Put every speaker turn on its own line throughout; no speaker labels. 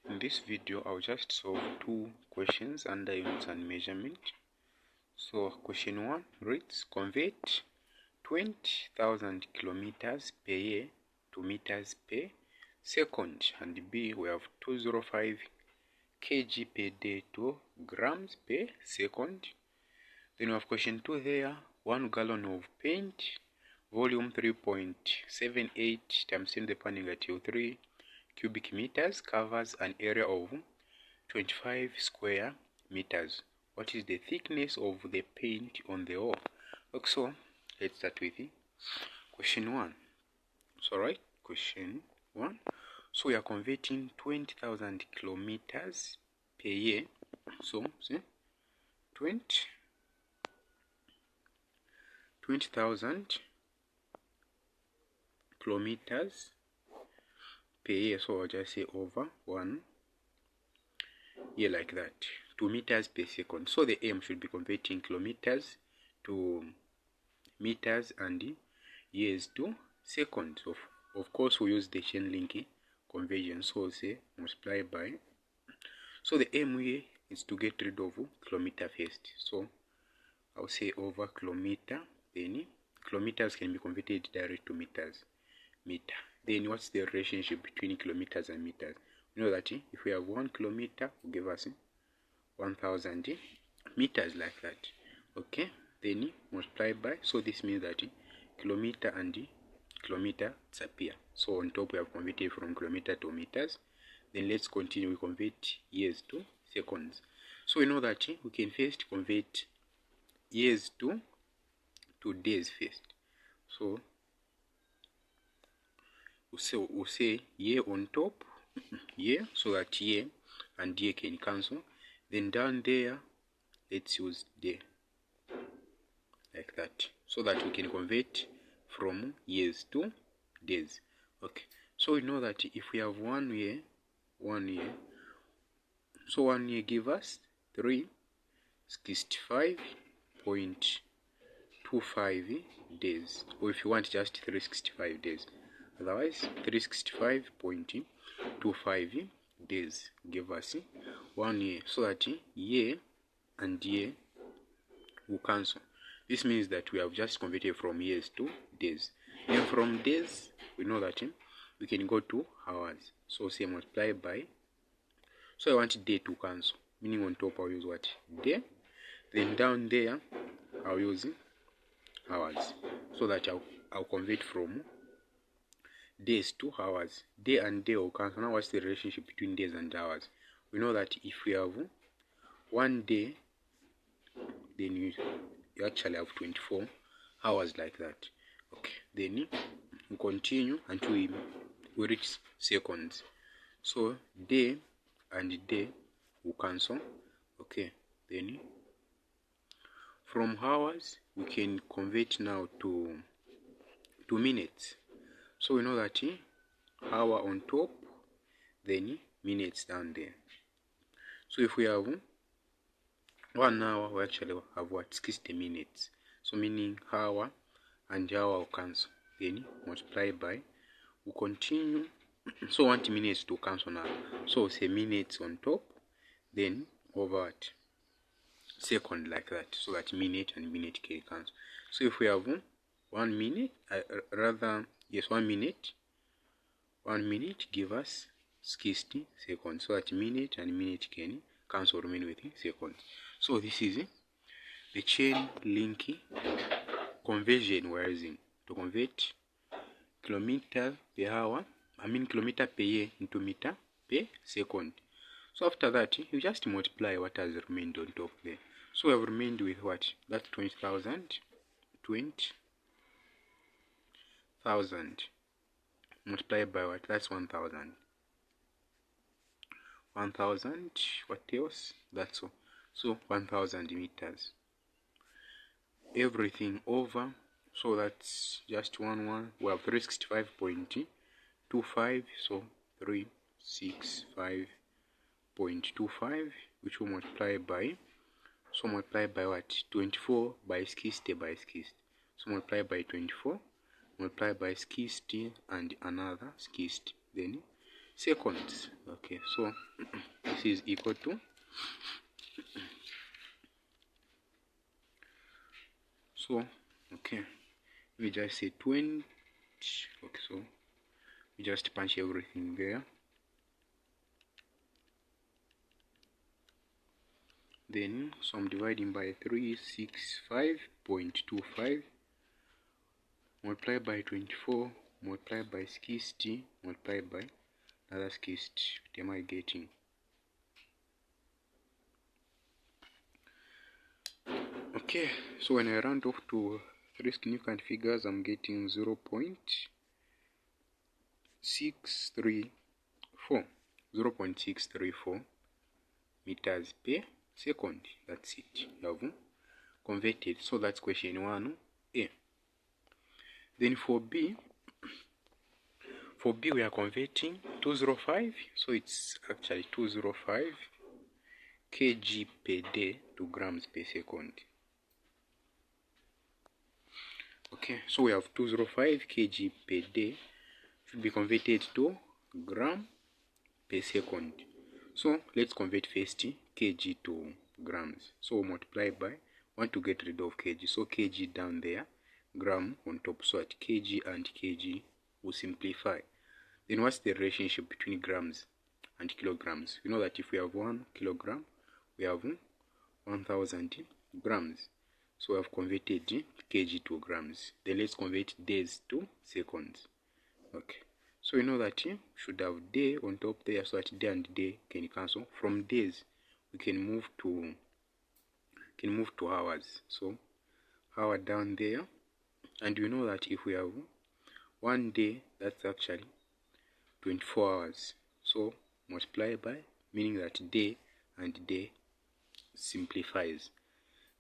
In this video, I'll just solve two questions under units and measurement. So question 1 reads, convert 20,000 kilometers per year to meters per second. And B, we have 205 kg per day to grams per second. Then we have question 2 there, 1 gallon of paint, volume 3.78 times 10 to the power negative 3 cubic meters, covers an area of 25 square meters. What is the thickness of the paint on the wall? Okay, so let's start with question 1. So right, question 1. So we are converting 20,000 kilometers per year. So see, 20,000 kilometers per year. So I'll just say over 1 year like that, to meters per second. So the aim should be converting kilometers to meters and years to seconds. Of course, we use the chain link conversion. So we'll say multiply by. So the aim here is to get rid of kilometer first. So I'll say over kilometer. Then kilometers can be converted direct to meters. Meter. Then what's the relationship between kilometers and meters? You know that if we have 1 kilometer, will give us 1,000 meters like that. Okay. Then multiply by. So this means that kilometer and kilometer disappear. So on top we have converted from kilometer to meters. Then let's continue. We convert years to seconds. So we know that we can first convert years to days first. So we'll say year on top, year, so that year and year can cancel. Then down there, let's use day, like that, so that we can convert from years to days. Okay, so we know that if we have 1 year, so 1 year give us 365.25 days, or if you want just 365 days, otherwise 365.25 days give us 1 year, so that year and year will cancel. This means that we have just converted from years to days. And from days, we know that we can go to hours. So say multiply by. So I want day to cancel, meaning on top I'll use what? Day. Then down there I'll use hours, so that I'll convert from days to hours. Day and day will cancel. Now what's the relationship between days and hours? We know that if we have 1 day, then you actually have 24 hours like that. Okay, then we continue until we reach seconds. So day and day will cancel. Okay, then from hours we can convert now to minutes. So we know that hour on top, then minutes down there. So if we have 1 hour, we actually have what? 60 minutes. So meaning hour and hour will cancel. Then multiply by. We continue. So 1 minutes to cancel now. So say minutes on top, then over what? Second like that. So that minute and minute can cancel. So if we have 1 minute, 1 minute. 1 minute give us 60 seconds. So that minute and minute can cancel, remain with seconds. So this is the chain link conversion we're using to convert kilometer per hour, kilometer per year into meter per second. So after that, you just multiply what has remained on top there. So we have remained with what? That's 20,000. 20,000 multiplied by what? That's 1,000. 1,000. What else? That's all. So 1,000 meters. Everything over. So that's just 1. We have 365.25. So 365.25, which will multiply by. So multiply by what? 24 by 60 by 60. So multiply by 24. Multiply by 60 and another 60. Then seconds. Okay, so this is equal to, so okay, we just say 20. Okay, so we just punch everything there. Then, so I'm dividing by 365.25 multiplied by 24 multiplied by 60 multiplied by another 60. What am I getting? Okay, so when I round off to 3 significant figures, I'm getting 0.634 meters per second. That's it. You have converted. So that's question 1A. Then for B we are converting 205. So it's actually 205 kg per day to grams per second. Okay, so we have 205 kg per day should be converted to gram per second. So let's convert first kg to grams. So multiply by, want to get rid of kg, so kg down there, gram on top, so at kg and kg will simplify. Then what's the relationship between grams and kilograms? You know that if we have 1 kilogram, we have 1000 grams. So we have converted kg to grams. Then let's convert days to seconds. Okay, so we know that we should have day on top there, so that day and day can cancel. From days we can move to hours. So hour down there, and we know that if we have 1 day, that's actually 24 hours. So multiply by, meaning that day and day simplifies.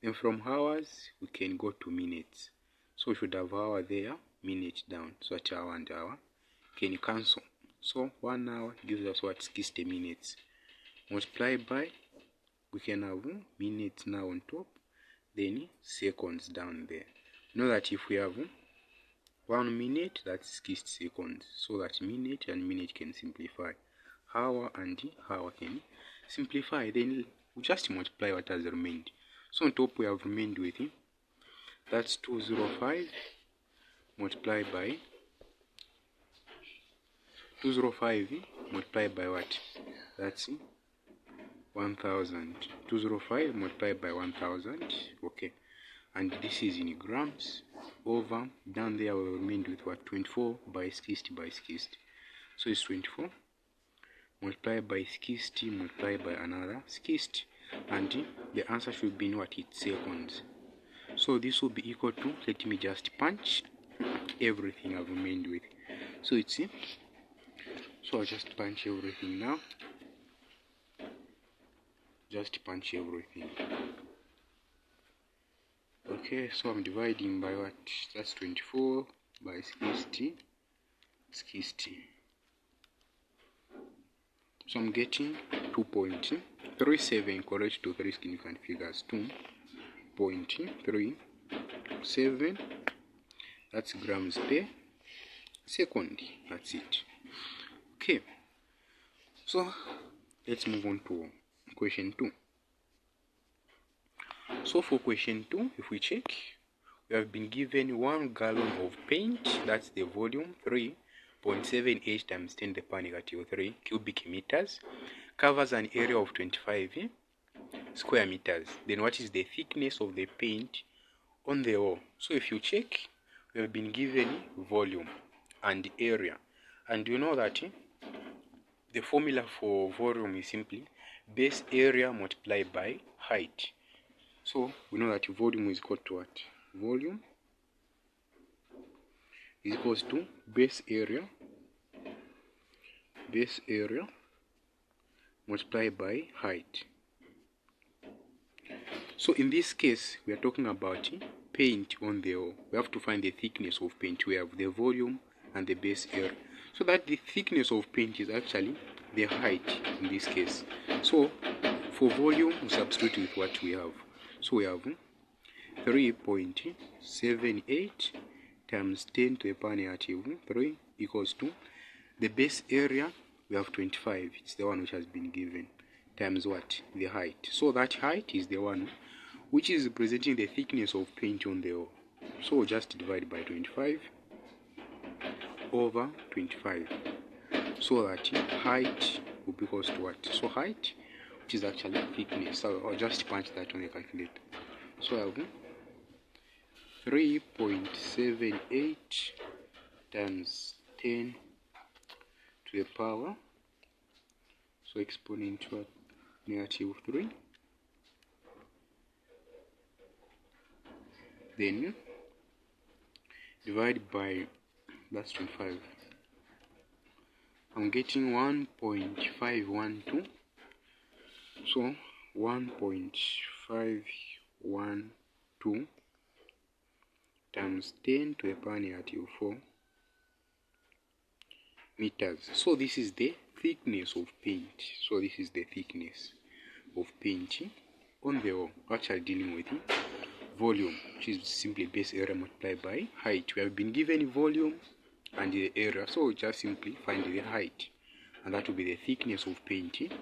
Then from hours we can go to minutes. So we should have hour there, minute down, so that hour and hour can cancel. So 1 hour gives us what? 60 minutes. Multiply by, we can have minutes now on top, then seconds down there. Know that if we have 1 minute, that's 60 seconds. So that minute and minute can simplify. Hour and hour can simplify. Then we just multiply what has remained. So on top we have remained with that's 205 multiplied by 205 multiplied by what? That's 1000. 205 multiplied by 1000. Okay, and this is in grams over, down there we remained with what? 24 by 60 by 60. So it's 24 multiplied by 60 multiplied by another 60, and the answer should be in what? It's seconds. So this will be equal to, let me just punch everything I've remained with. So it's, so I'll just punch everything now. Just punch everything. Okay, so I'm dividing by what? That's 24 by 60. So I'm getting 2.37 correct to 3 significant figures. 2.37, that's grams per second. That's it. Okay, so let's move on to question 2. So for question 2, if we check, we have been given 1 gallon of paint, that's the volume, 3.78 times 10 to the power negative 3 cubic meters, covers an area of 25 square meters. Then what is the thickness of the paint on the wall? So if you check, we have been given volume and area, and you know that the formula for volume is simply base area multiplied by height. So we know that volume is equal to what? Volume is equals to base area multiplied by height. So in this case, we are talking about paint on the wall. We have to find the thickness of paint. We have the volume and the base area. So that the thickness of paint is actually the height in this case. So for volume, we substitute with what we have. So we have 3.78 times 10 to the power negative 3 equals to the base area we have 25, it's the one which has been given, times what? The height. So that height is the one which is representing the thickness of paint on the wall. So just divide by 25 over 25, so that height will be equals to what? So height, which is actually thickness, so I'll just punch that on the calculator. So I have 3.78 times 10 to the power, so exponential -3, then divide by, that's 25, I'm getting 1.512, so 1.512 times 10 to the power -4 meters. So this is the thickness of paint. So this is the thickness of paint on the wall. Actually dealing with volume, which is simply base area multiplied by height. We have been given volume and the area, so we just simply find the height, and that will be the thickness of paint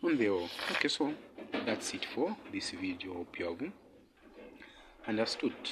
on the wall. Okay, so that's it for this video. Hope you have understood.